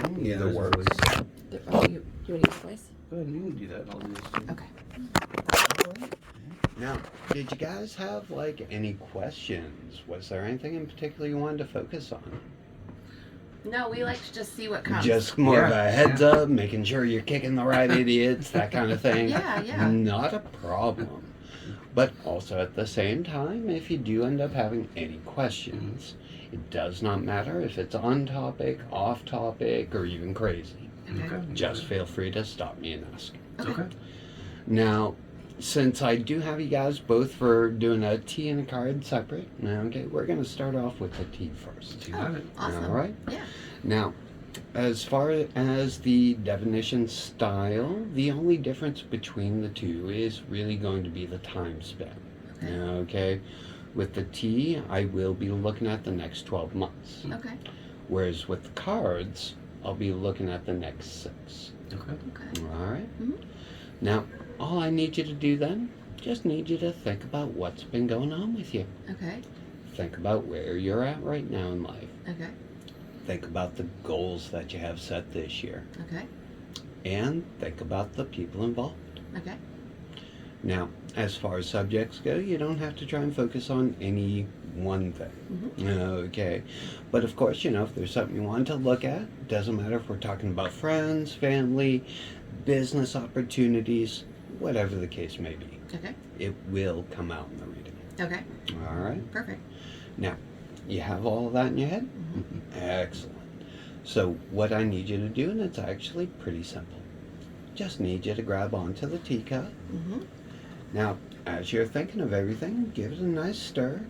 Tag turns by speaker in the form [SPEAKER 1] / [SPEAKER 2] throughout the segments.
[SPEAKER 1] fine.
[SPEAKER 2] Yeah,
[SPEAKER 1] Either
[SPEAKER 2] those are
[SPEAKER 1] works.
[SPEAKER 3] Oh, you want to use twice?
[SPEAKER 1] Go ahead, you can do that. I'll do this too.
[SPEAKER 3] Okay.
[SPEAKER 2] Now, did you guys have like any questions? Was there anything in particular you wanted to focus on?
[SPEAKER 3] No, we like to just see what comes.
[SPEAKER 2] Just more of
[SPEAKER 1] Yeah,
[SPEAKER 2] a heads up, making sure you're kicking the right idiots, that kind of thing.
[SPEAKER 3] Yeah.
[SPEAKER 2] Not a problem. But also at the same time, if you do end up having any questions, it does not matter if it's on topic, off topic, or even crazy.
[SPEAKER 3] Okay.
[SPEAKER 2] Just feel free to stop me and ask.
[SPEAKER 1] Okay.
[SPEAKER 2] Now, since I do have you guys both for doing a tea and a card separate, okay, we're going to start off with the tea first.
[SPEAKER 1] You got it.
[SPEAKER 3] Awesome.
[SPEAKER 2] All right?
[SPEAKER 3] Yeah.
[SPEAKER 2] Now, as far as the definition style, the only difference between the two is really going to be the time span.
[SPEAKER 3] Okay.
[SPEAKER 2] Okay? With the tea, I will be looking at the next 12 months.
[SPEAKER 3] Okay.
[SPEAKER 2] Whereas with the cards, I'll be looking at the next 6.
[SPEAKER 1] Okay.
[SPEAKER 3] Okay.
[SPEAKER 2] All right?
[SPEAKER 3] Mhm.
[SPEAKER 2] Now, all I need you to do then, just need you to think about what's been going on with you.
[SPEAKER 3] Okay.
[SPEAKER 2] Think about where you're at right now in life.
[SPEAKER 3] Okay.
[SPEAKER 2] Think about the goals that you have set this year.
[SPEAKER 3] Okay.
[SPEAKER 2] And think about the people involved.
[SPEAKER 3] Okay.
[SPEAKER 2] Now, as far as subjects go, you don't have to try and focus on any one thing.
[SPEAKER 3] Mm-hmm.
[SPEAKER 2] Okay. But of course, if there's something you want to look at, doesn't matter if we're talking about friends, family, business opportunities, whatever the case may be.
[SPEAKER 3] Okay.
[SPEAKER 2] It will come out in the reading.
[SPEAKER 3] Okay.
[SPEAKER 2] All right.
[SPEAKER 3] Perfect.
[SPEAKER 2] Now, you have all of that in your head?
[SPEAKER 3] Mm-hmm.
[SPEAKER 2] Excellent. So what I need you to do, and it's actually pretty simple, just need you to grab onto the teacup.
[SPEAKER 3] Mm-hmm.
[SPEAKER 2] Now, as you're thinking of everything, give it a nice stir,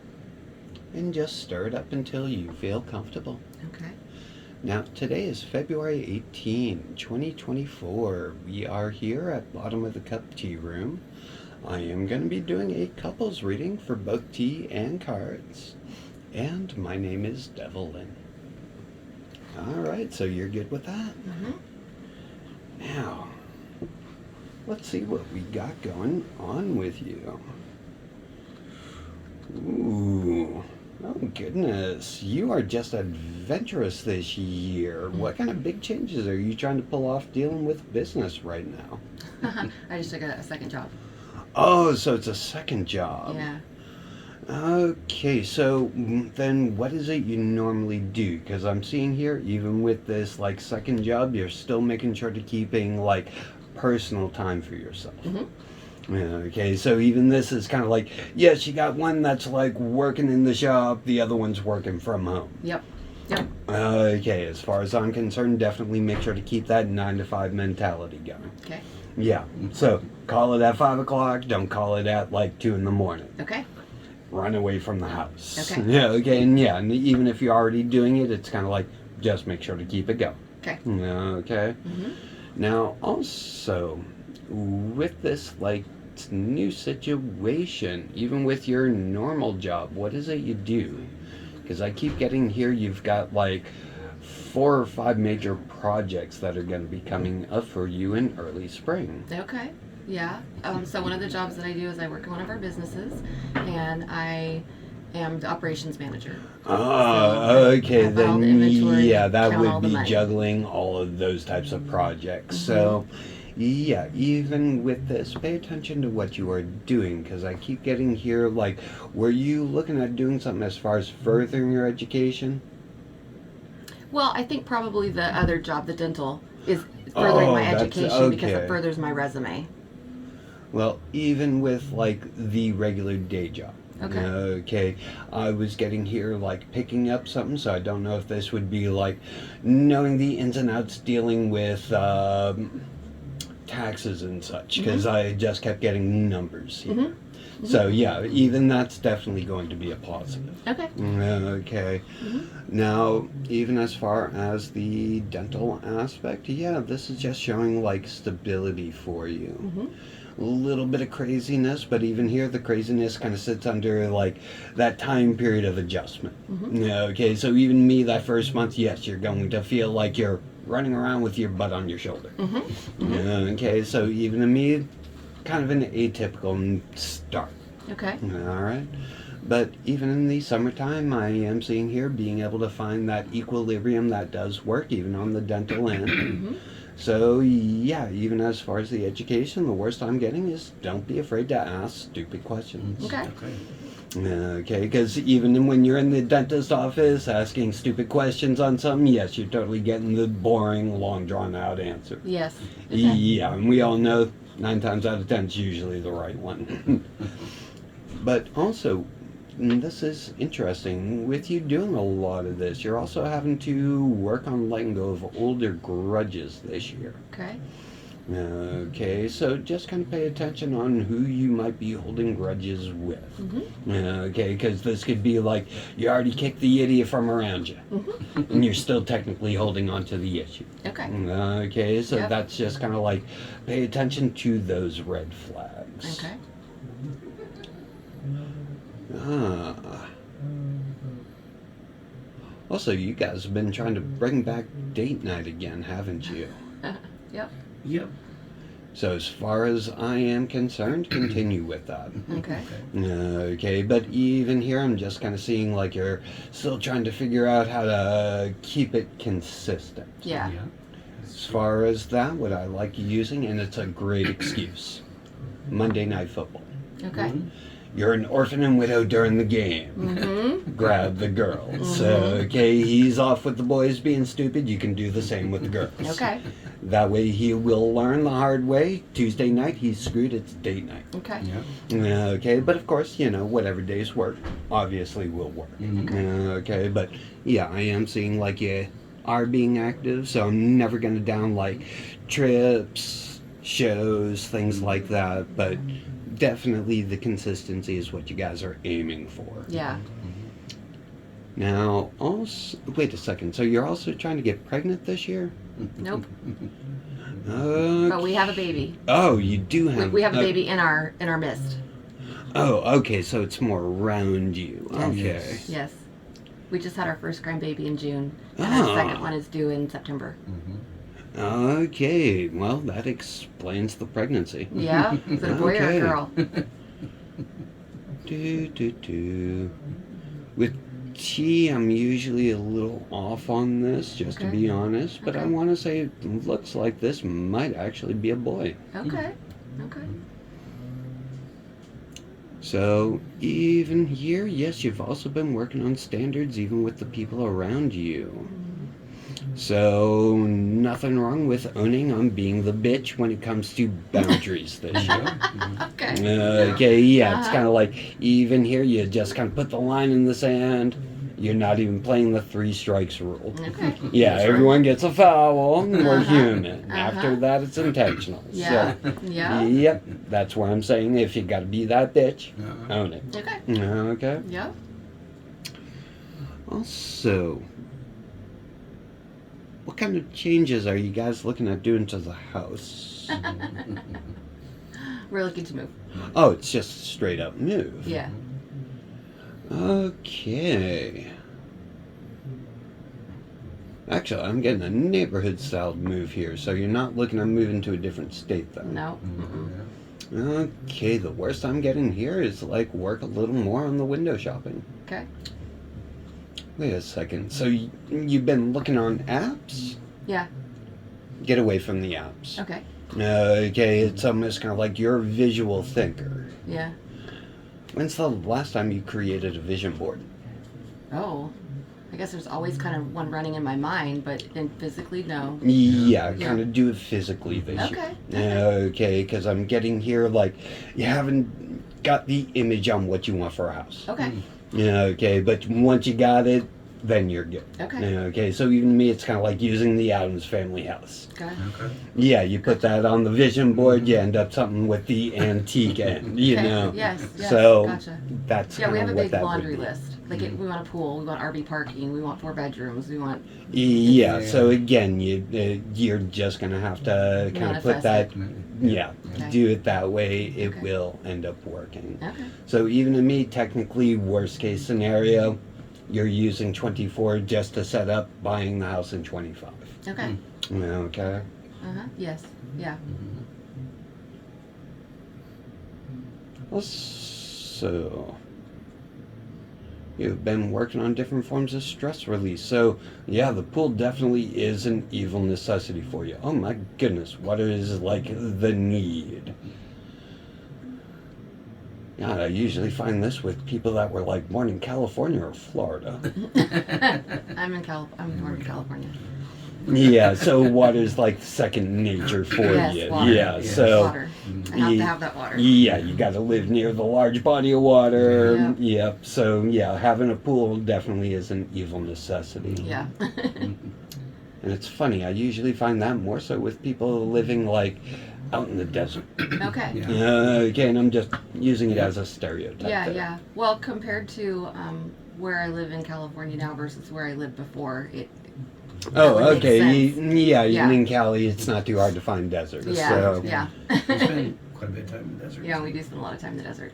[SPEAKER 2] and just stir it up until you feel comfortable.
[SPEAKER 3] Okay.
[SPEAKER 2] Now, today is February 18, 2024. We are here at Bottom of the Cup Tea Room. I am going to be doing a couples reading for both tea and cards. And my name is Devlin. Alright, so you're good with that?
[SPEAKER 3] Mm-hmm.
[SPEAKER 2] Now, let's see what we got going on with you. Ooh. Oh goodness, you are just adventurous this year. What kind of big changes are you trying to pull off dealing with business right now?
[SPEAKER 3] I just took a second job.
[SPEAKER 2] Oh, so it's a second job.
[SPEAKER 3] Yeah.
[SPEAKER 2] Okay, so then what is it you normally do? Because I'm seeing here, even with this second job, you're still making sure to keeping personal time for yourself.
[SPEAKER 3] Mm-hmm.
[SPEAKER 2] Okay, so even this is kind of yes, you got one that's working in the shop, the other one's working from home.
[SPEAKER 3] Yep.
[SPEAKER 2] Okay, as far as I'm concerned, definitely make sure to keep that 9 to 5 mentality going.
[SPEAKER 3] Okay.
[SPEAKER 2] Yeah, so call it at 5 o'clock, don't call it at 2 in the morning.
[SPEAKER 3] Okay.
[SPEAKER 2] Run away from the house.
[SPEAKER 3] Okay.
[SPEAKER 2] Yeah, okay, and even if you're already doing it, it's kind of just make sure to keep it going.
[SPEAKER 3] Okay.
[SPEAKER 2] Okay.
[SPEAKER 3] Mm-hmm.
[SPEAKER 2] Now, also, with this new situation, even with your normal job, what is it you do? Because I keep getting here you've got 4 or 5 major projects that are going to be coming up for you in early spring.
[SPEAKER 3] Okay. Yeah. So one of the jobs that I do is I work in one of our businesses, and I am the operations manager.
[SPEAKER 2] Okay,
[SPEAKER 3] map out all the
[SPEAKER 2] then
[SPEAKER 3] inventory,
[SPEAKER 2] yeah, that
[SPEAKER 3] count all
[SPEAKER 2] would
[SPEAKER 3] the
[SPEAKER 2] be
[SPEAKER 3] money.
[SPEAKER 2] juggling all of those types of projects.
[SPEAKER 3] Mm-hmm.
[SPEAKER 2] So, yeah, even with this, pay attention to what you are doing, because I keep getting here, were you looking at doing something as far as furthering your education?
[SPEAKER 3] Well, I think probably the other job, the dental, is furthering my
[SPEAKER 2] that's-
[SPEAKER 3] education because
[SPEAKER 2] okay.
[SPEAKER 3] it furthers my resume.
[SPEAKER 2] Well, even with the regular day job.
[SPEAKER 3] Okay.
[SPEAKER 2] Okay. I was getting here picking up something, so I don't know if this would be knowing the ins and outs dealing with taxes and such, because I just kept getting numbers here.
[SPEAKER 3] Mm-hmm.
[SPEAKER 2] So yeah, even that's definitely going to be a positive.
[SPEAKER 3] Okay.
[SPEAKER 2] Okay.
[SPEAKER 3] Mm-hmm.
[SPEAKER 2] Now, even as far as the dental aspect, yeah, this is just showing stability for you.
[SPEAKER 3] Mm-hmm.
[SPEAKER 2] A little bit of craziness, but even here the craziness kind of sits under that time period of adjustment.
[SPEAKER 3] Mm-hmm.
[SPEAKER 2] Okay, so even me that first month, yes, you're going to feel like you're running around with your butt on your shoulder.
[SPEAKER 3] Mm-hmm. Mm-hmm.
[SPEAKER 2] Okay, so even to me, kind of an atypical start.
[SPEAKER 3] Okay.
[SPEAKER 2] All right. But even in the summertime, I am seeing here being able to find that equilibrium that does work even on the dental end.
[SPEAKER 3] Mm-hmm.
[SPEAKER 2] So yeah, even as far as the education, the worst I'm getting is don't be afraid to ask stupid questions.
[SPEAKER 3] Okay.
[SPEAKER 2] Okay, because even when you're in the dentist office asking stupid questions on something, yes, you're totally getting the boring, long drawn out answer.
[SPEAKER 3] Yes. Okay.
[SPEAKER 2] Yeah, and we all know 9 times out of 10 it's usually the right one. But also, this is interesting. With you doing a lot of this, you're also having to work on letting go of older grudges this year.
[SPEAKER 3] Okay.
[SPEAKER 2] Okay, so just kind of pay attention on who you might be holding grudges with.
[SPEAKER 3] Mm-hmm.
[SPEAKER 2] Okay, because this could be like you already kicked the idiot from around you,
[SPEAKER 3] Mm-hmm.
[SPEAKER 2] and you're still technically holding on to the issue.
[SPEAKER 3] Okay.
[SPEAKER 2] Okay, so
[SPEAKER 3] Yep.
[SPEAKER 2] that's just kind of like pay attention to those red flags.
[SPEAKER 3] Okay.
[SPEAKER 2] Ah. Also, you guys have been trying to bring back date night again, haven't you?
[SPEAKER 3] Yep.
[SPEAKER 1] Yep.
[SPEAKER 2] So as far as I am concerned, continue with that.
[SPEAKER 3] Okay.
[SPEAKER 2] Okay, but even here I'm just kind of seeing like you're still trying to figure out how to keep it consistent.
[SPEAKER 3] Yeah.
[SPEAKER 2] As far as that, what I like using, and it's a great excuse, Monday Night Football.
[SPEAKER 3] Okay.
[SPEAKER 2] You're an orphan and widow during the game.
[SPEAKER 3] Mm-hmm.
[SPEAKER 2] Grab the girls. Okay, he's off with the boys being stupid. You can do the same with the girls.
[SPEAKER 3] Okay.
[SPEAKER 2] That way he will learn the hard way. Tuesday night, he's screwed. It's date night.
[SPEAKER 3] Okay.
[SPEAKER 1] Yeah.
[SPEAKER 2] Okay, but of course, you know, whatever days work, obviously will work. Okay, but yeah, I am seeing like you are being active, so I'm never going to down like trips, shows, things like that, but definitely the consistency is what you guys are aiming for.
[SPEAKER 3] Yeah.
[SPEAKER 2] Now, also, wait a second, so you're also trying to get pregnant this year?
[SPEAKER 3] Nope.
[SPEAKER 2] Okay.
[SPEAKER 3] But we have a baby.
[SPEAKER 2] Oh, you do have.
[SPEAKER 3] We have a baby in our midst.
[SPEAKER 2] Oh, okay. So it's more around you.
[SPEAKER 3] Yes.
[SPEAKER 2] Okay.
[SPEAKER 3] Yes. We just had our first grandbaby in June, and
[SPEAKER 2] Ah.
[SPEAKER 3] our second one is due in September.
[SPEAKER 2] Okay. Well, that explains the pregnancy.
[SPEAKER 3] Yeah. Is it a boy or
[SPEAKER 2] Okay.
[SPEAKER 3] a girl?
[SPEAKER 2] Do. With T, I'm usually a little off on this, just to
[SPEAKER 3] Okay.
[SPEAKER 2] be honest. But I
[SPEAKER 3] Okay.
[SPEAKER 2] want to say it looks like this might actually be a boy.
[SPEAKER 3] Okay. Okay.
[SPEAKER 2] So even here, yes, you've also been working on standards even with the people around you. So nothing wrong with owning on being the bitch when it comes to boundaries this year.
[SPEAKER 3] Okay.
[SPEAKER 2] Okay, yeah, it's
[SPEAKER 3] Uh-huh.
[SPEAKER 2] kind of like even here you just kind of put the line in the sand. You're not even playing the 3 strikes rule.
[SPEAKER 3] Okay.
[SPEAKER 2] Yeah, everyone gets a foul. We're
[SPEAKER 3] Uh-huh.
[SPEAKER 2] human.
[SPEAKER 3] Uh-huh.
[SPEAKER 2] After that, it's intentional.
[SPEAKER 3] Yeah.
[SPEAKER 2] So,
[SPEAKER 3] Yeah.
[SPEAKER 2] yep, that's where I'm saying if you got to be that bitch,
[SPEAKER 1] Uh-huh.
[SPEAKER 2] own it.
[SPEAKER 3] Okay.
[SPEAKER 2] Okay.
[SPEAKER 3] Yeah.
[SPEAKER 2] Also, what kind of changes are you guys looking at doing to the house?
[SPEAKER 3] We're looking to move.
[SPEAKER 2] Oh, it's just a straight up move.
[SPEAKER 3] Yeah.
[SPEAKER 2] Okay. Actually, I'm getting a neighborhood style move here, so you're not looking at moving to a different state then.
[SPEAKER 3] No. Mm-mm.
[SPEAKER 2] Okay, the worst I'm getting here is like work a little more on the window shopping.
[SPEAKER 3] Okay.
[SPEAKER 2] Wait a second. So you've been looking on apps?
[SPEAKER 3] Yeah.
[SPEAKER 2] Get away from the apps.
[SPEAKER 3] Okay.
[SPEAKER 2] Okay, it's almost kind of like you're a visual thinker.
[SPEAKER 3] Yeah.
[SPEAKER 2] When's the last time you created a vision board?
[SPEAKER 3] Oh. I guess there's always kind of one running in my mind, but then physically, no.
[SPEAKER 2] Yeah,
[SPEAKER 3] Yeah.
[SPEAKER 2] kind of do it physically this
[SPEAKER 3] Okay.
[SPEAKER 2] year. Okay, because I'm getting here like you haven't got the image on what you want for a house.
[SPEAKER 3] Okay.
[SPEAKER 2] Okay, but once you got it, then you're good.
[SPEAKER 3] Okay.
[SPEAKER 2] Okay, so even to me, it's kind of like using the Addams Family house.
[SPEAKER 3] Okay.
[SPEAKER 1] Okay.
[SPEAKER 2] Yeah, you put that on the vision board, you end up something with the antique end, you
[SPEAKER 3] Okay.
[SPEAKER 2] know.
[SPEAKER 3] Yes. Yes.
[SPEAKER 2] So
[SPEAKER 3] Gotcha.
[SPEAKER 2] that's
[SPEAKER 3] Yeah, we have
[SPEAKER 2] kinda
[SPEAKER 3] a
[SPEAKER 2] what
[SPEAKER 3] big
[SPEAKER 2] that would
[SPEAKER 3] laundry
[SPEAKER 2] be.
[SPEAKER 3] list. Like, we want a pool, we want RV parking, we want 4 bedrooms, we want.
[SPEAKER 2] Yeah,
[SPEAKER 1] Yeah.
[SPEAKER 2] so again, you're just gonna have to kind of put
[SPEAKER 3] Manifest
[SPEAKER 2] that, yeah,
[SPEAKER 3] Okay.
[SPEAKER 2] do it that way. It
[SPEAKER 3] Okay.
[SPEAKER 2] will end up working.
[SPEAKER 3] Okay.
[SPEAKER 2] So even to me, technically, worst case scenario, you're using 24 just to set up buying the house in 25.
[SPEAKER 3] Okay.
[SPEAKER 2] Okay.
[SPEAKER 3] Uh-huh. Yes. Yeah.
[SPEAKER 2] So, You've been working on different forms of stress release. So, yeah, the pool definitely is an evil necessity for you. Oh my goodness, what is like the need? Yeah, I usually find this with people that were like born in California or Florida.
[SPEAKER 3] I'm born in California.
[SPEAKER 2] Yeah, so water's like second nature for
[SPEAKER 3] Yes,
[SPEAKER 2] you.
[SPEAKER 3] water.
[SPEAKER 2] Yeah,
[SPEAKER 1] Yes.
[SPEAKER 2] so
[SPEAKER 3] Water. I have to have that water.
[SPEAKER 2] yeah, you got to live near the large body of water.
[SPEAKER 3] Yeah.
[SPEAKER 2] Yep. So yeah, having a pool definitely is an evil necessity.
[SPEAKER 3] Yeah.
[SPEAKER 2] And it's funny, I usually find that more so with people living like out in the desert.
[SPEAKER 3] Okay.
[SPEAKER 1] Yeah.
[SPEAKER 2] Okay, and I'm just using it as a stereotype.
[SPEAKER 3] Yeah,
[SPEAKER 2] there.
[SPEAKER 3] yeah. Well, compared to where I live in California now versus where I lived before,
[SPEAKER 2] Oh,
[SPEAKER 3] would make
[SPEAKER 2] okay.
[SPEAKER 3] sense.
[SPEAKER 2] Yeah,
[SPEAKER 3] Yeah.
[SPEAKER 2] even in Cali, it's not too hard to find deserts.
[SPEAKER 3] yeah,
[SPEAKER 2] So,
[SPEAKER 3] yeah.
[SPEAKER 1] We spend quite a bit of time in the desert.
[SPEAKER 3] Yeah, we do spend a lot of time in the desert.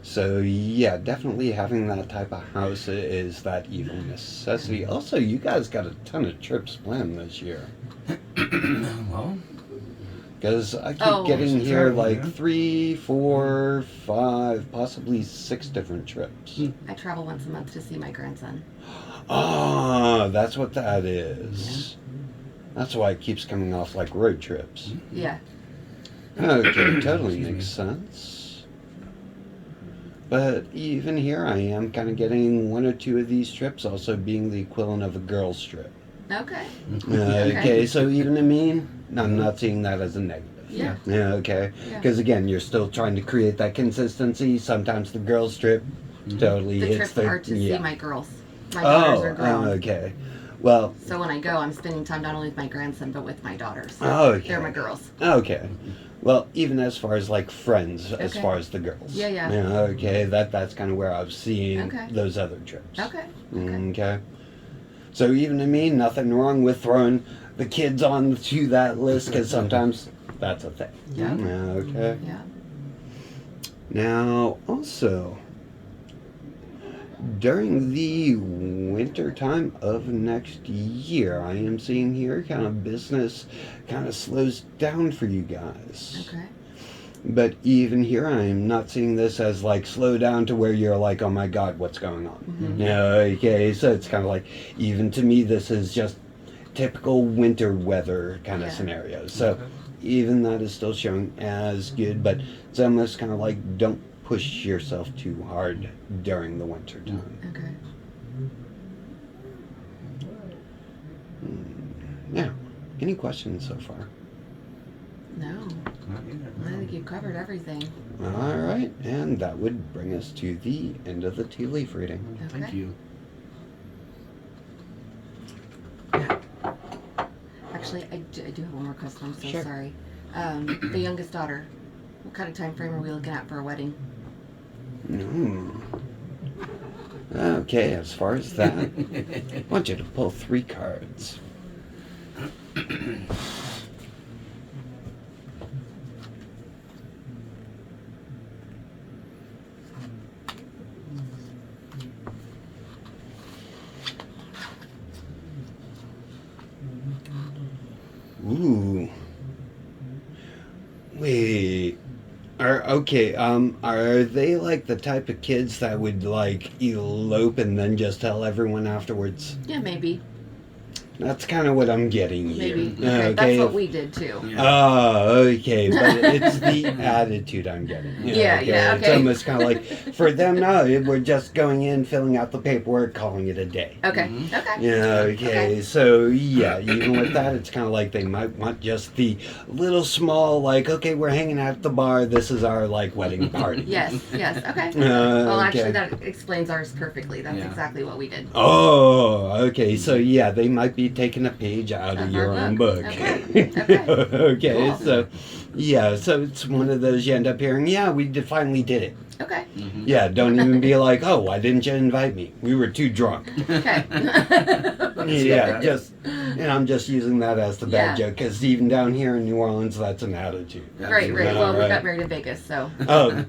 [SPEAKER 2] so yeah, definitely having that type of house is that evil necessity. Also, you guys got a ton of trips planned this year.
[SPEAKER 1] Well,
[SPEAKER 2] Because I keep
[SPEAKER 3] Oh.
[SPEAKER 2] getting
[SPEAKER 1] Some
[SPEAKER 2] here
[SPEAKER 1] travel,
[SPEAKER 2] like
[SPEAKER 1] yeah.
[SPEAKER 2] 3, 4, 5, possibly 6 different trips.
[SPEAKER 3] I travel once a month to see my grandson.
[SPEAKER 2] Ah, that's what that is. That's why it keeps coming off like road trips.
[SPEAKER 3] Yeah.
[SPEAKER 2] Okay, totally
[SPEAKER 1] Excuse me.
[SPEAKER 2] makes sense. But even here, I am kind of getting 1 or 2 of these trips also being the equivalent of a girl's trip.
[SPEAKER 3] Okay.
[SPEAKER 2] Okay, so even to me, I'm not seeing that as a negative.
[SPEAKER 3] Yeah.
[SPEAKER 2] Yeah, okay.
[SPEAKER 3] Yeah.
[SPEAKER 2] Because again, you're still trying to create that consistency. Sometimes the girls' trip totally
[SPEAKER 3] The
[SPEAKER 2] hits
[SPEAKER 3] trips
[SPEAKER 2] the
[SPEAKER 3] are to
[SPEAKER 2] yeah.
[SPEAKER 3] see my girls. My daughters are grown.
[SPEAKER 2] Okay. Well,
[SPEAKER 3] So when I go, I'm spending time not only with my grandson, but with my daughters.
[SPEAKER 2] okay.
[SPEAKER 3] They're my girls.
[SPEAKER 2] Okay. Well, even as far as like friends, as
[SPEAKER 3] Okay.
[SPEAKER 2] far as the girls.
[SPEAKER 3] Yeah, yeah.
[SPEAKER 2] Okay, that's kind of where I was seeing
[SPEAKER 3] Okay.
[SPEAKER 2] those other trips.
[SPEAKER 3] Okay.
[SPEAKER 2] Okay. So even to me, nothing wrong with throwing the kids on to that list because sometimes that's a thing.
[SPEAKER 3] Yeah.
[SPEAKER 2] Okay.
[SPEAKER 3] Yeah.
[SPEAKER 2] Now, also, during the winter time of next year, I am seeing here kind of business kind of slows down for you guys.
[SPEAKER 3] Okay.
[SPEAKER 2] But even here, I am not seeing this as like slow down to where you're like, oh my God, what's going on?
[SPEAKER 3] Mhm.
[SPEAKER 2] Okay, so it's kind of like, even to me, this is just typical winter weather kind of
[SPEAKER 3] Yeah.
[SPEAKER 2] scenario. So
[SPEAKER 1] Okay.
[SPEAKER 2] even that is still showing as good, but it's almost kind of like don't push yourself too hard during the winter time.
[SPEAKER 3] Okay.
[SPEAKER 2] Now, any questions so far?
[SPEAKER 3] No.
[SPEAKER 1] Not yet.
[SPEAKER 3] I think you've covered everything.
[SPEAKER 2] All right, and that would bring us to the end of the tea leaf reading.
[SPEAKER 1] Thank
[SPEAKER 3] Okay.
[SPEAKER 1] you.
[SPEAKER 3] Actually, I do have one more question. I'm so
[SPEAKER 2] Sure.
[SPEAKER 3] sorry. The youngest daughter. What kind of time frame are we looking at for a wedding?
[SPEAKER 2] Okay, as far as that, I want you to pull 3 cards. Ooh. Wait. Are they like the type of kids that would like elope and then just tell everyone afterwards?
[SPEAKER 3] Yeah, maybe.
[SPEAKER 2] That's kind of what I'm getting here.
[SPEAKER 3] Maybe. Okay, that's what we did too.
[SPEAKER 1] Yeah.
[SPEAKER 2] Oh, okay, but it's the attitude I'm getting.
[SPEAKER 3] Yeah, yeah,
[SPEAKER 2] It's
[SPEAKER 3] okay.
[SPEAKER 2] almost kind of like, for them, no, we're just going in, filling out the paperwork, calling it a day.
[SPEAKER 3] Okay.
[SPEAKER 1] Mhm.
[SPEAKER 3] Okay.
[SPEAKER 2] Yeah, okay, so yeah, even with that, it's kind of like they might want just the little small, like, okay, we're hanging out at the bar, this is our, like, wedding party.
[SPEAKER 3] Yes. Yes. Okay. Well,
[SPEAKER 2] Okay.
[SPEAKER 3] actually, that explains ours perfectly. That's
[SPEAKER 1] Yeah.
[SPEAKER 3] exactly what we did.
[SPEAKER 2] Oh, okay, so yeah, they might be taking a page out of
[SPEAKER 3] Of
[SPEAKER 2] your
[SPEAKER 3] our
[SPEAKER 2] own
[SPEAKER 3] book.
[SPEAKER 2] book.
[SPEAKER 3] Okay, okay.
[SPEAKER 2] Okay,
[SPEAKER 3] Cool.
[SPEAKER 2] so yeah, so it's one of those you end up hearing, yeah, we finally did it.
[SPEAKER 3] Okay.
[SPEAKER 1] Mhm.
[SPEAKER 2] Yeah, don't even be like, oh, why didn't you invite me? We were too drunk.
[SPEAKER 3] Okay.
[SPEAKER 2] Yeah, just, and I'm just using that as the bad
[SPEAKER 3] Yeah.
[SPEAKER 2] joke, because even down here in New Orleans, that's an attitude.
[SPEAKER 3] Right. Right.
[SPEAKER 2] Yeah,
[SPEAKER 3] Well, we
[SPEAKER 2] right.
[SPEAKER 3] got married in Vegas, so.
[SPEAKER 2] Oh,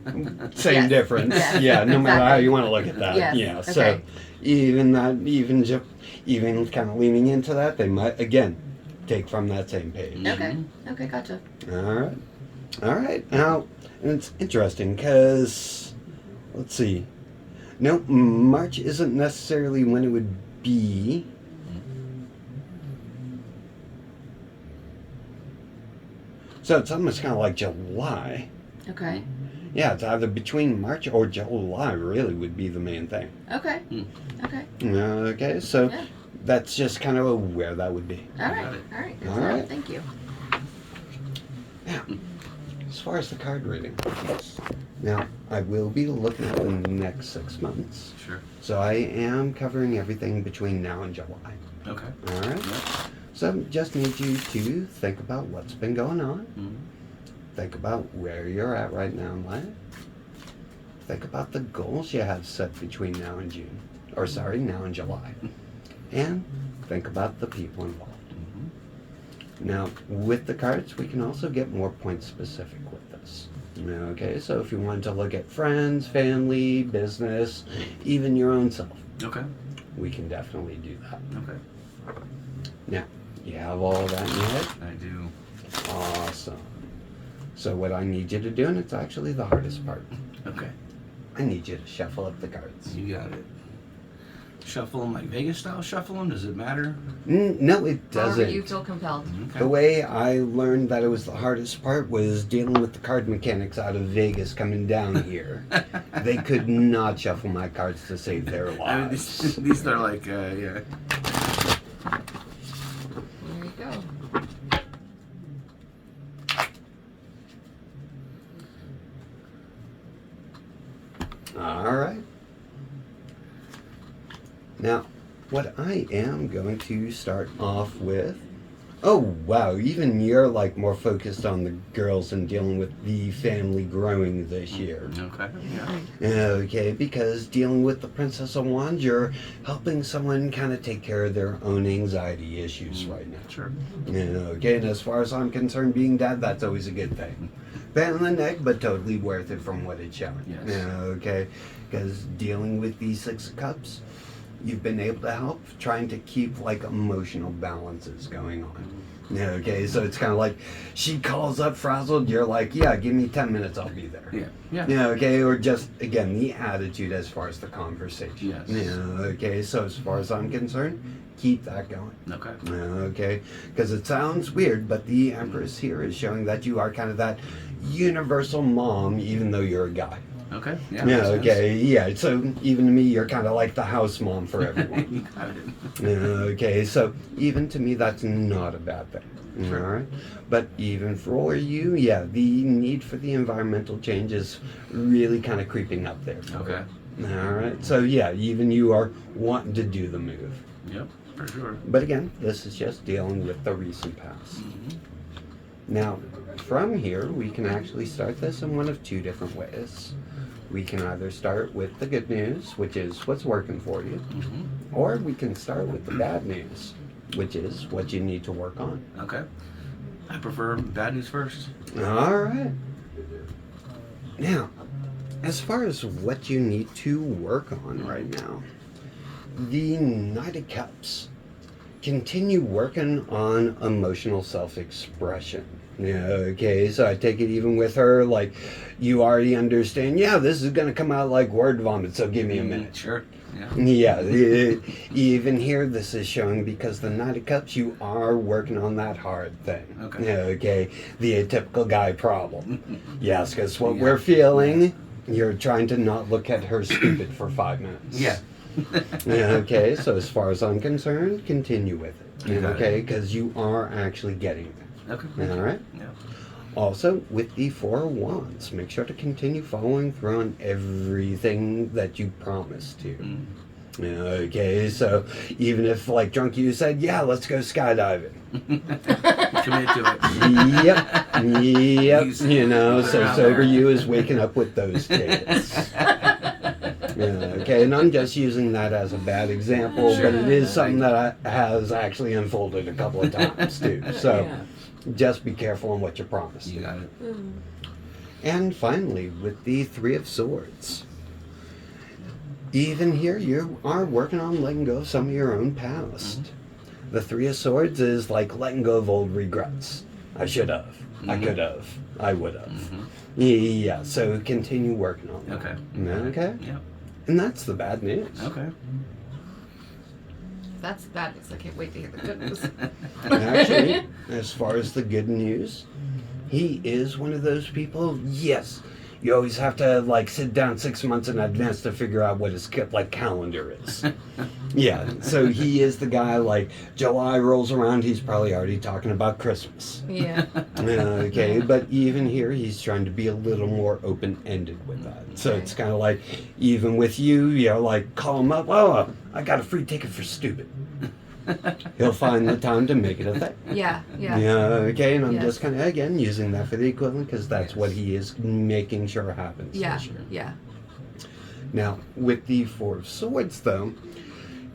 [SPEAKER 2] same
[SPEAKER 3] Yes,
[SPEAKER 2] difference.
[SPEAKER 3] yes,
[SPEAKER 2] Yeah, no matter how
[SPEAKER 3] exactly.
[SPEAKER 2] you want to look at that.
[SPEAKER 3] Yes,
[SPEAKER 2] Yeah, so
[SPEAKER 3] okay.
[SPEAKER 2] even that, even kind of leaning into that, they might, again, take from that same page.
[SPEAKER 3] Okay. Okay. Gotcha.
[SPEAKER 2] All right. Now, and it's interesting because, let's see. No, March isn't necessarily when it would be. So it's almost kind of like July.
[SPEAKER 3] Okay.
[SPEAKER 2] Yeah, it's either between March or July really would be the main thing.
[SPEAKER 3] Okay.
[SPEAKER 1] Hmm.
[SPEAKER 3] Okay.
[SPEAKER 2] Okay, so
[SPEAKER 3] Yeah.
[SPEAKER 2] that's just kind of where that would be.
[SPEAKER 3] All right.
[SPEAKER 1] Got it.
[SPEAKER 3] All right.
[SPEAKER 2] All
[SPEAKER 3] That's
[SPEAKER 2] right.
[SPEAKER 3] Thank you.
[SPEAKER 2] Now, as far as the card reading, now I will be looking at the next 6 months.
[SPEAKER 1] Sure.
[SPEAKER 2] So I am covering everything between now and July.
[SPEAKER 1] Okay.
[SPEAKER 2] All right.
[SPEAKER 1] Yep.
[SPEAKER 2] So just need you to think about what's been going on.
[SPEAKER 1] Mhm.
[SPEAKER 2] Think about where you're at right now in life. Think about the goals you have set between now and June. Or sorry, now and July. And think about the people involved.
[SPEAKER 1] Mhm.
[SPEAKER 2] Now, with the cards, we can also get more point specific with this. Okay, so if you wanted to look at friends, family, business, even your own self,
[SPEAKER 1] Okay.
[SPEAKER 2] we can definitely do that.
[SPEAKER 1] Okay.
[SPEAKER 2] Now, you have all of that in your head?
[SPEAKER 1] I do.
[SPEAKER 2] Awesome. So what I need you to do, and it's actually the hardest part,
[SPEAKER 1] Okay.
[SPEAKER 2] I need you to shuffle up the cards.
[SPEAKER 1] You got it. Shuffle them like Vegas style shuffle them? Does it matter?
[SPEAKER 2] No, it
[SPEAKER 3] However you
[SPEAKER 2] doesn't.
[SPEAKER 3] feel compelled.
[SPEAKER 1] Okay.
[SPEAKER 2] The way I learned that it was the hardest part was dealing with the card mechanics out of Vegas coming down here. They could not shuffle my cards to save their
[SPEAKER 1] I mean,
[SPEAKER 2] lives.
[SPEAKER 1] these are like, yeah.
[SPEAKER 3] There you go.
[SPEAKER 2] All right. Now, what I am going to start off with. Oh, wow. Even you're like more focused on the girls and dealing with the family growing this year.
[SPEAKER 1] Okay. Yeah.
[SPEAKER 2] Okay, because dealing with the Princess of Wands, you're helping someone kind of take care of their own anxiety issues right now.
[SPEAKER 1] Sure.
[SPEAKER 2] Okay, and as far as I'm concerned, being dad, that's always a good thing. Pat on the neck, but totally worth it from what it's showing.
[SPEAKER 1] Yes.
[SPEAKER 2] Okay, because dealing with these Six of Cups, you've been able to help trying to keep like emotional balances going on. Okay, so it's kind of like she calls up frazzled, you're like, yeah, give me 10 minutes, I'll be there.
[SPEAKER 1] Yeah. Yeah.
[SPEAKER 2] Yeah, okay, or just, again, the attitude as far as the conversation.
[SPEAKER 1] Yes.
[SPEAKER 2] Yeah, okay, so as far as I'm concerned, keep that going.
[SPEAKER 1] Okay.
[SPEAKER 2] Okay, because it sounds weird, but the Empress here is showing that you are kind of that universal mom, even though you're a guy.
[SPEAKER 1] Okay. Yeah.
[SPEAKER 2] Yeah,
[SPEAKER 1] makes sense.
[SPEAKER 2] okay, yeah, so even to me, you're kind of like the house mom for everyone.
[SPEAKER 1] You got it.
[SPEAKER 2] Okay, so even to me, that's not a bad thing.
[SPEAKER 1] Sure.
[SPEAKER 2] All right, but even for you, yeah, the need for the environmental change is really kind of creeping up there. for
[SPEAKER 1] Okay.
[SPEAKER 2] you. All right, so yeah, even you are wanting to do the move.
[SPEAKER 1] Yep. For sure.
[SPEAKER 2] But again, this is just dealing with the recent past.
[SPEAKER 1] Mhm.
[SPEAKER 2] Now, from here, we can actually start this in one of two different ways. We can either start with the good news, which is what's working for you,
[SPEAKER 1] Mhm.
[SPEAKER 2] or we can start with the bad news, which is what you need to work on.
[SPEAKER 1] Okay. I prefer bad news first.
[SPEAKER 2] All right. Now, as far as what you need to work on right now, the Knight of Cups. Continue working on emotional self-expression. Yeah, okay, so I take it even with her, like, you already understand, yeah, this is going to come out like word vomit, so give me a minute.
[SPEAKER 1] Sure. Yeah.
[SPEAKER 2] Yeah, even here, this is showing because the Knight of Cups, you are working on that hard thing.
[SPEAKER 1] Okay.
[SPEAKER 2] Yeah, okay, the atypical guy problem. Yes, because what
[SPEAKER 1] Yeah.
[SPEAKER 2] we're feeling, you're trying to not look at her stupid for 5 minutes.
[SPEAKER 1] Yeah.
[SPEAKER 2] Yeah, okay, so as far as I'm concerned, continue with it.
[SPEAKER 1] You got
[SPEAKER 2] Okay, because you are actually getting
[SPEAKER 1] Okay.
[SPEAKER 2] there. All right?
[SPEAKER 1] Yeah.
[SPEAKER 2] Also, with the Four of Wands, make sure to continue following through on everything that you promised to.
[SPEAKER 1] Mm.
[SPEAKER 2] Yeah, okay, so even if, like drunk you said, yeah, let's go skydiving.
[SPEAKER 1] Commit to it.
[SPEAKER 2] Yep, you know, so
[SPEAKER 1] Out
[SPEAKER 2] sober
[SPEAKER 1] there.
[SPEAKER 2] you is waking up with those tits. Yeah, okay, and I'm just using that as a bad example,
[SPEAKER 1] Sure.
[SPEAKER 2] but it is something that has actually unfolded a couple of times too. So just be careful on what you promise.
[SPEAKER 1] You got it.
[SPEAKER 2] And finally, with the Three of Swords. Even here, you are working on letting go of some of your own past. The Three of Swords is like letting go of old regrets. I should have. I
[SPEAKER 1] Mhm.
[SPEAKER 2] could have. I would have.
[SPEAKER 1] Mhm.
[SPEAKER 2] Yeah, so continue working on that.
[SPEAKER 1] Okay.
[SPEAKER 2] Okay?
[SPEAKER 1] Yeah.
[SPEAKER 2] And that's the bad news.
[SPEAKER 1] Okay.
[SPEAKER 3] That's bad news. I can't wait to hear the good news.
[SPEAKER 2] Actually, as far as the good news, he is one of those people. Yes, you always have to like sit down 6 months in advance to figure out what his calendar is. Yeah, so he is the guy. Like July rolls around, he's probably already talking about Christmas.
[SPEAKER 3] Yeah.
[SPEAKER 2] Okay, but even here, he's trying to be a little more open-ended with that. So it's kind of like, even with you, like call him up. Oh, I got a free ticket for stupid. He'll find the time to make it a thing.
[SPEAKER 3] Yeah. Yeah.
[SPEAKER 2] Yeah, okay, and I'm
[SPEAKER 3] Yes.
[SPEAKER 2] just kind of, again, using that for the equivalent because that's
[SPEAKER 1] Yes.
[SPEAKER 2] what he is making sure happens.
[SPEAKER 3] Yeah.
[SPEAKER 2] this year.
[SPEAKER 3] Yeah.
[SPEAKER 2] Now, with the Four of Swords, though,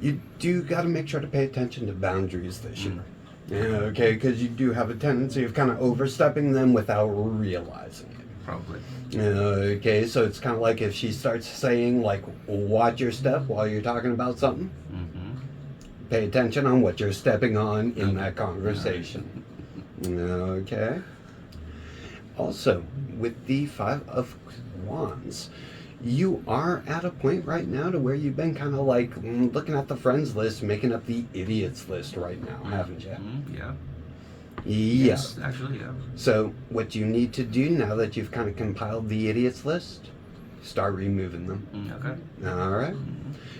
[SPEAKER 2] you do got to make sure to pay attention to boundaries this year. Yeah, okay, because you do have a tendency of kind of overstepping them without realizing it.
[SPEAKER 1] Probably.
[SPEAKER 2] Okay, so it's kind of like if she starts saying, like, watch your step while you're talking about something, pay attention on what you're stepping on in that conversation. Okay. Also, with the Five of Wands, you are at a point right now to where you've been kind of like looking at the friends list, making up the idiots list right now, haven't you?
[SPEAKER 1] Yeah.
[SPEAKER 2] Yeah.
[SPEAKER 1] Yes, actually, yeah.
[SPEAKER 2] So, what you need to do now that you've kind of compiled the idiots list, start removing them.
[SPEAKER 1] Okay.
[SPEAKER 2] All right.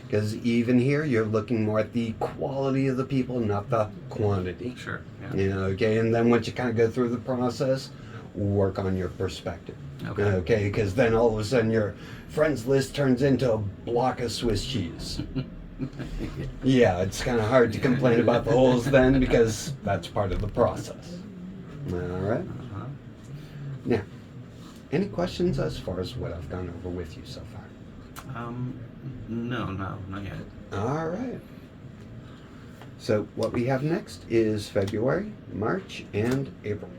[SPEAKER 2] Because even here, you're looking more at the quality of the people, not the quantity.
[SPEAKER 1] Sure. Yeah.
[SPEAKER 2] Okay, and then once you kind of go through the process, work on your perspective.
[SPEAKER 1] Okay.
[SPEAKER 2] Because then all of a sudden your friends list turns into a block of Swiss cheese. Yeah, it's kind of hard to complain about the holes then because that's part of the process. All right.
[SPEAKER 1] Uh-huh.
[SPEAKER 2] Now, any questions as far as what I've gone over with you so far?
[SPEAKER 1] No, not yet.
[SPEAKER 2] All right. So what we have next is February, March, and April.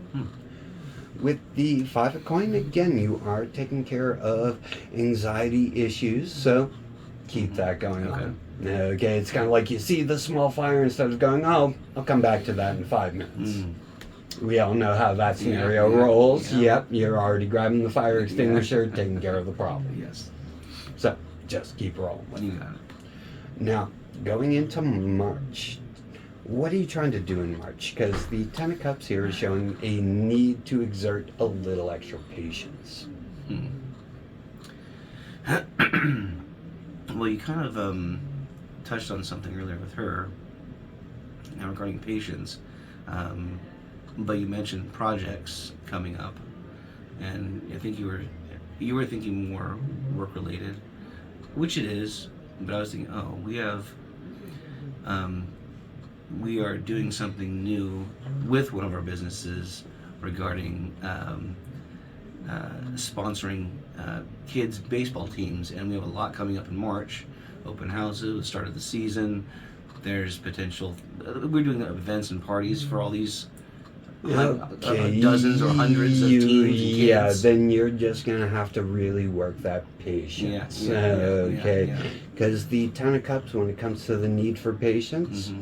[SPEAKER 2] With the Five of Coin, again, you are taking care of anxiety issues, so keep that going on. Okay, it's kind of like you see the small fire instead of going, oh, I'll come back to that in 5 minutes. We all know how that scenario
[SPEAKER 1] Yeah,
[SPEAKER 2] rolls.
[SPEAKER 1] yeah.
[SPEAKER 2] Yep, you're already grabbing the fire extinguisher, taking care of the problem.
[SPEAKER 1] Yes.
[SPEAKER 2] So just keep rolling with
[SPEAKER 1] You
[SPEAKER 2] it.
[SPEAKER 1] got it.
[SPEAKER 2] Now, going into March, what are you trying to do in March? Because the Ten of Cups here is showing a need to exert a little extra patience.
[SPEAKER 1] Well, you kind of touched on something earlier with her now regarding patience, but you mentioned projects coming up, and I think you were thinking more work related, which it is. But I was thinking, oh, we are doing something new with one of our businesses regarding sponsoring kids baseball teams, and we have a lot coming up in March. Open houses, start of the season. There's potential. We're doing events and parties for all these dozens or hundreds of teams and kids.
[SPEAKER 2] Yeah, then you're just gonna have to really work that patience. Okay, because the Ten of Cups, when it comes to the need for patience,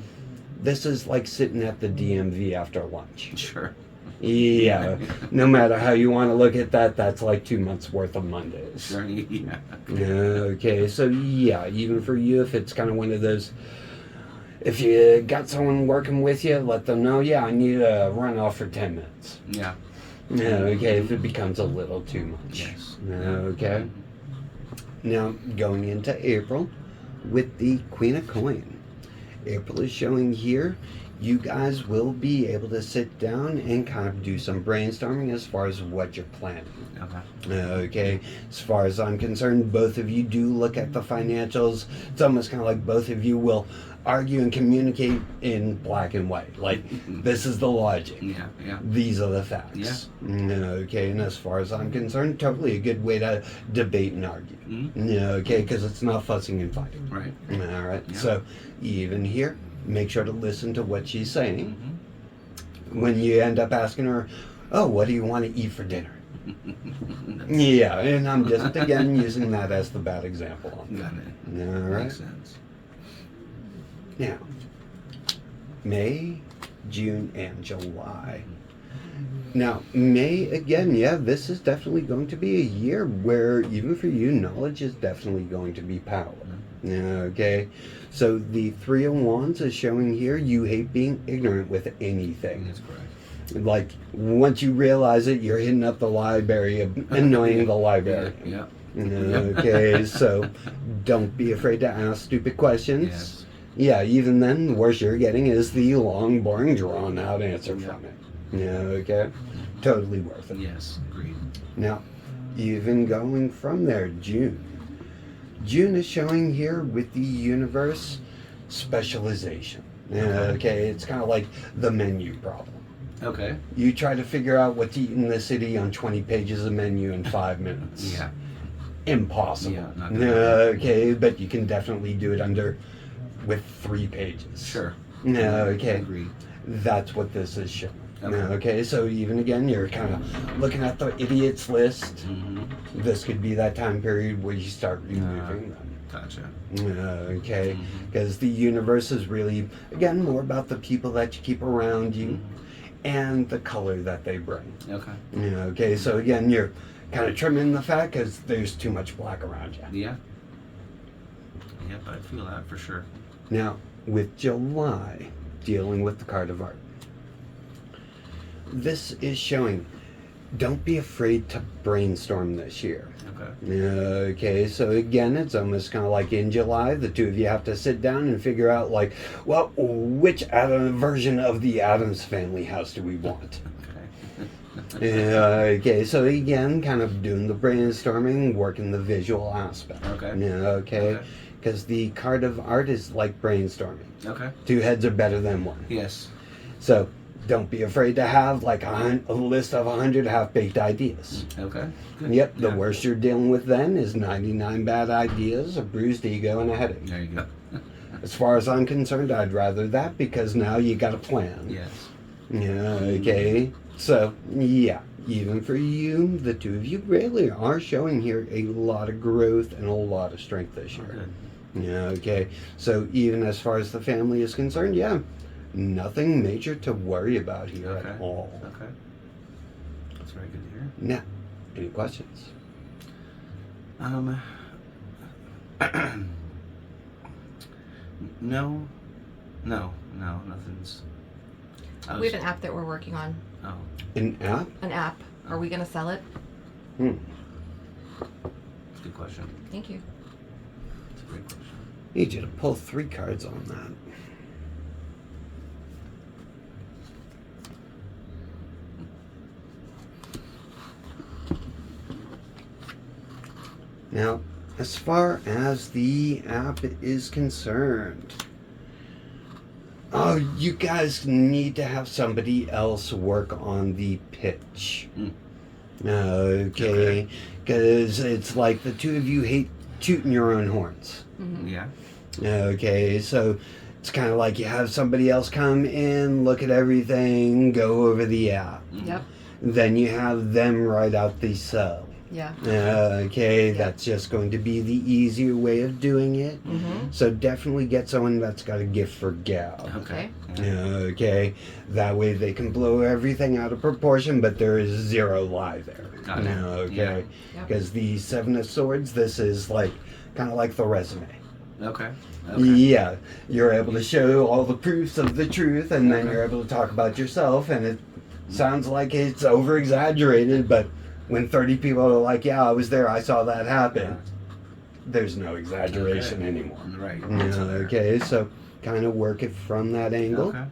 [SPEAKER 2] this is like sitting at the DMV after lunch.
[SPEAKER 1] Sure.
[SPEAKER 2] Yeah, no matter how you want to look at that, that's like 2 months worth of Mondays.
[SPEAKER 1] Sure. Yeah.
[SPEAKER 2] Okay, so yeah, even for you, if it's kind of one of those, if you got someone working with you, let them know, yeah, I need a run off for 10 minutes.
[SPEAKER 1] Yeah.
[SPEAKER 2] Okay, if it becomes a little too much.
[SPEAKER 1] Yes.
[SPEAKER 2] Okay. Now, going into April with the Queen of Coin. April is showing here, you guys will be able to sit down and kind of do some brainstorming as far as what you're planning.
[SPEAKER 1] Okay.
[SPEAKER 2] Okay, as far as I'm concerned, both of you do look at the financials. It's almost kind of like both of you will argue and communicate in black and white. Like, this is the logic.
[SPEAKER 1] Yeah. Yeah.
[SPEAKER 2] These are the facts. Okay, and as far as I'm concerned, totally a good way to debate and argue. Okay, because it's not fussing and fighting.
[SPEAKER 1] Right.
[SPEAKER 2] All right,
[SPEAKER 1] Yeah.
[SPEAKER 2] so even here, make sure to listen to what she's saying. When you end up asking her, oh, what do you want to eat for dinner? Yeah, and I'm just, again, using that as the bad example on
[SPEAKER 1] Got
[SPEAKER 2] that.
[SPEAKER 1] it.
[SPEAKER 2] All right.
[SPEAKER 1] Makes sense.
[SPEAKER 2] Now, May, June, and July. Now, May, again, yeah, this is definitely going to be a year where, even for you, knowledge is definitely going to be power. Okay? So, the Three of Wands is showing here you hate being ignorant with anything.
[SPEAKER 1] That's correct.
[SPEAKER 2] Like, once you realize it, you're hitting up the library, annoying the library.
[SPEAKER 1] Yeah.
[SPEAKER 2] Okay, so don't be afraid to ask stupid questions.
[SPEAKER 1] Yes.
[SPEAKER 2] Yeah, even then, the worst you're getting is the long, boring, drawn-out answer
[SPEAKER 1] Yeah.
[SPEAKER 2] from it. Yeah, okay? Totally worth it.
[SPEAKER 1] Yes. Agreed.
[SPEAKER 2] Now, even going from there, June. June is showing here with the universe specialization. Okay, it's kind of like the menu problem.
[SPEAKER 1] Okay.
[SPEAKER 2] You try to figure out what to eat in the city on 20 pages of menu in 5 minutes.
[SPEAKER 1] Yeah.
[SPEAKER 2] Impossible.
[SPEAKER 1] Yeah, not gonna happen.
[SPEAKER 2] Okay, but you can definitely do it with 3 pages.
[SPEAKER 1] Sure.
[SPEAKER 2] Okay.
[SPEAKER 1] Agreed.
[SPEAKER 2] That's what this is showing.
[SPEAKER 1] Okay.
[SPEAKER 2] Okay, so even again, you're kind of looking at the idiots list.
[SPEAKER 1] Mm-hmm.
[SPEAKER 2] This could be that time period where you start removing them.
[SPEAKER 1] Gotcha.
[SPEAKER 2] Okay,
[SPEAKER 1] Mhm.
[SPEAKER 2] because the universe is really, again, more about the people that you keep around you and the color that they bring.
[SPEAKER 1] Okay.
[SPEAKER 2] Okay, so again, you're kind of trimming the fat because there's too much black around you.
[SPEAKER 1] Yeah. Yep, I feel that for sure.
[SPEAKER 2] Now, with July, dealing with the card of art, this is showing don't be afraid to brainstorm this year.
[SPEAKER 1] Okay.
[SPEAKER 2] Okay, so again, it's almost kind of like in July, the two of you have to sit down and figure out, like, well, which version of the Addams Family house do we want?
[SPEAKER 1] Okay.
[SPEAKER 2] Okay, so again, kind of doing the brainstorming, working the visual aspect.
[SPEAKER 1] Okay.
[SPEAKER 2] Okay, because the card of art is like brainstorming.
[SPEAKER 1] Okay.
[SPEAKER 2] 2 heads are better than 1.
[SPEAKER 1] Yes.
[SPEAKER 2] So don't be afraid to have like a list of 100 half-baked ideas.
[SPEAKER 1] Okay. Good.
[SPEAKER 2] Yep, the
[SPEAKER 1] Yeah.
[SPEAKER 2] worst you're dealing with then is 99 bad ideas, a bruised ego, and a headache.
[SPEAKER 1] There you go.
[SPEAKER 2] As far as I'm concerned, I'd rather that because now you got a plan.
[SPEAKER 1] Yes.
[SPEAKER 2] Yeah, okay. So, yeah, even for you, the two of you really are showing here a lot of growth and a lot of strength this year.
[SPEAKER 1] Good.
[SPEAKER 2] Yeah, okay. So, even as far as the family is concerned, yeah, nothing major to worry about here
[SPEAKER 1] Okay.
[SPEAKER 2] at all.
[SPEAKER 1] Okay. That's very good to hear.
[SPEAKER 2] Now, any questions?
[SPEAKER 1] No, nothing's. I
[SPEAKER 3] We
[SPEAKER 1] was-
[SPEAKER 3] have an app that we're working on.
[SPEAKER 1] Oh,
[SPEAKER 2] An app?
[SPEAKER 3] An app. Are we going to sell it?
[SPEAKER 2] Hmm.
[SPEAKER 1] that's a good question.
[SPEAKER 3] Thank you.
[SPEAKER 1] That's a great question.
[SPEAKER 2] Need you to pull 3 cards on that. Now, as far as the app is concerned, oh, you guys need to have somebody else work on the pitch.
[SPEAKER 1] Mm.
[SPEAKER 2] Okay, because it's like the two of you hate tooting your own horns.
[SPEAKER 3] Mm-hmm.
[SPEAKER 1] Yeah.
[SPEAKER 2] Okay, so it's kind of like you have somebody else come in, look at everything, go over the app.
[SPEAKER 1] Mm.
[SPEAKER 3] Yep.
[SPEAKER 2] Then you have them write out the sell.
[SPEAKER 3] Yeah.
[SPEAKER 2] Okay,
[SPEAKER 3] Yeah.
[SPEAKER 2] that's just going to be the easier way of doing it.
[SPEAKER 3] Mm-hmm.
[SPEAKER 2] So definitely get someone that's got a gift for gab.
[SPEAKER 1] Okay.
[SPEAKER 2] Okay, that way they can blow everything out of proportion, but there is 0 lie there.
[SPEAKER 1] Got it.
[SPEAKER 2] Okay,
[SPEAKER 3] Yep.
[SPEAKER 2] because the 7 of Swords, this is like kind of like the resume.
[SPEAKER 1] Okay. Okay.
[SPEAKER 2] Yeah, you're able to show all the proofs of the truth, and then
[SPEAKER 1] Okay.
[SPEAKER 2] you're able to talk about yourself, and it sounds like it's over exaggerated, but when 30 people are like, yeah, I was there, I saw that happen, there's no exaggeration
[SPEAKER 1] Okay.
[SPEAKER 2] anymore.
[SPEAKER 1] Right.
[SPEAKER 2] Yeah, okay, so kind of work it from that angle.
[SPEAKER 1] Okay.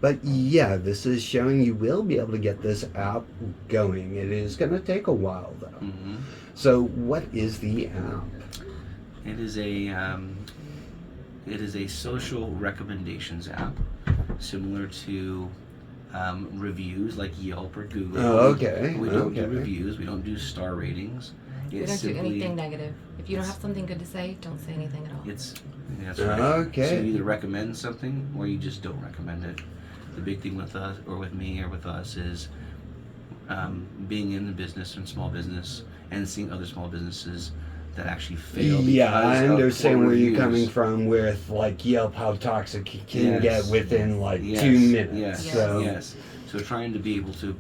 [SPEAKER 2] But yeah, this is showing you will be able to get this app going. It is going to take a while, though.
[SPEAKER 1] Mm-hmm.
[SPEAKER 2] So, what is the app?
[SPEAKER 1] It is a social recommendations app, similar to reviews like Yelp or Google.
[SPEAKER 2] Oh, okay.
[SPEAKER 1] We don't do
[SPEAKER 2] Okay.
[SPEAKER 1] reviews. We don't do star ratings.
[SPEAKER 3] We don't do anything negative. If you don't have something good to say, don't say anything at all.
[SPEAKER 1] It's that's right.
[SPEAKER 2] Okay.
[SPEAKER 1] So you either recommend something or you just don't recommend it. The big thing with us, or with me, or with us is being in the business and small business and seeing other small businesses that actually fail.
[SPEAKER 2] Yeah, I
[SPEAKER 1] because of
[SPEAKER 2] understand
[SPEAKER 1] poor
[SPEAKER 2] where you're
[SPEAKER 1] reviews.
[SPEAKER 2] coming from with like Yelp, how toxic it can
[SPEAKER 1] Yes.
[SPEAKER 2] get within like
[SPEAKER 1] Yes,
[SPEAKER 2] 2 minutes.
[SPEAKER 1] Yes.
[SPEAKER 2] So,
[SPEAKER 1] Yes. So trying to be able to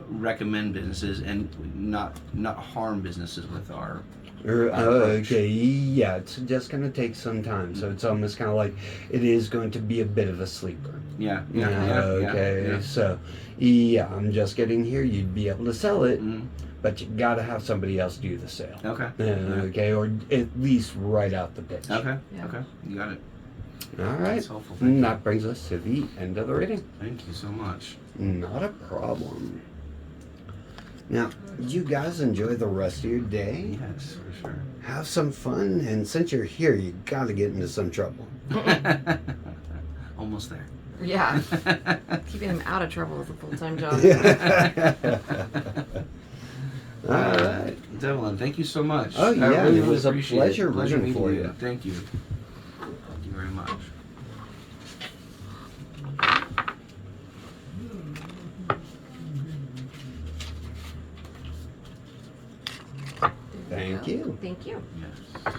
[SPEAKER 1] recommend businesses and not harm businesses with our.
[SPEAKER 2] Okay, yeah, it's just going to take some time. So it's almost kind of like it is going to be a bit of a sleeper.
[SPEAKER 1] Yeah.
[SPEAKER 2] Okay,
[SPEAKER 1] Yeah.
[SPEAKER 2] so yeah, I'm just getting here. You'd be able to sell it,
[SPEAKER 1] Mhm.
[SPEAKER 2] but you got to have somebody else do the sale.
[SPEAKER 1] Okay.
[SPEAKER 2] Okay, or at least write out the pitch.
[SPEAKER 1] Okay.
[SPEAKER 3] Yeah.
[SPEAKER 1] Okay. You got it.
[SPEAKER 2] All right.
[SPEAKER 1] That's helpful. Thank
[SPEAKER 2] And
[SPEAKER 1] you.
[SPEAKER 2] that brings us to the end of the reading.
[SPEAKER 1] Thank you so much.
[SPEAKER 2] Not a problem. Now, you guys enjoy the rest of your day.
[SPEAKER 1] Yes, for sure.
[SPEAKER 2] Have some fun, and since you're here, you got to get into some trouble.
[SPEAKER 1] Almost there.
[SPEAKER 3] Yeah. Keeping him out of trouble is a full-time job.
[SPEAKER 2] All right.
[SPEAKER 1] Devlin, thank you so much.
[SPEAKER 2] Oh,
[SPEAKER 1] I
[SPEAKER 2] yeah,
[SPEAKER 1] really,
[SPEAKER 2] it
[SPEAKER 1] really
[SPEAKER 2] was a
[SPEAKER 1] appreciate
[SPEAKER 2] pleasure
[SPEAKER 1] it. Pleasure
[SPEAKER 2] rooting
[SPEAKER 1] meeting
[SPEAKER 2] for
[SPEAKER 1] you.
[SPEAKER 2] you.
[SPEAKER 1] Thank you. Thank you very much.
[SPEAKER 2] Thank you.
[SPEAKER 3] Thank you.
[SPEAKER 1] Yes.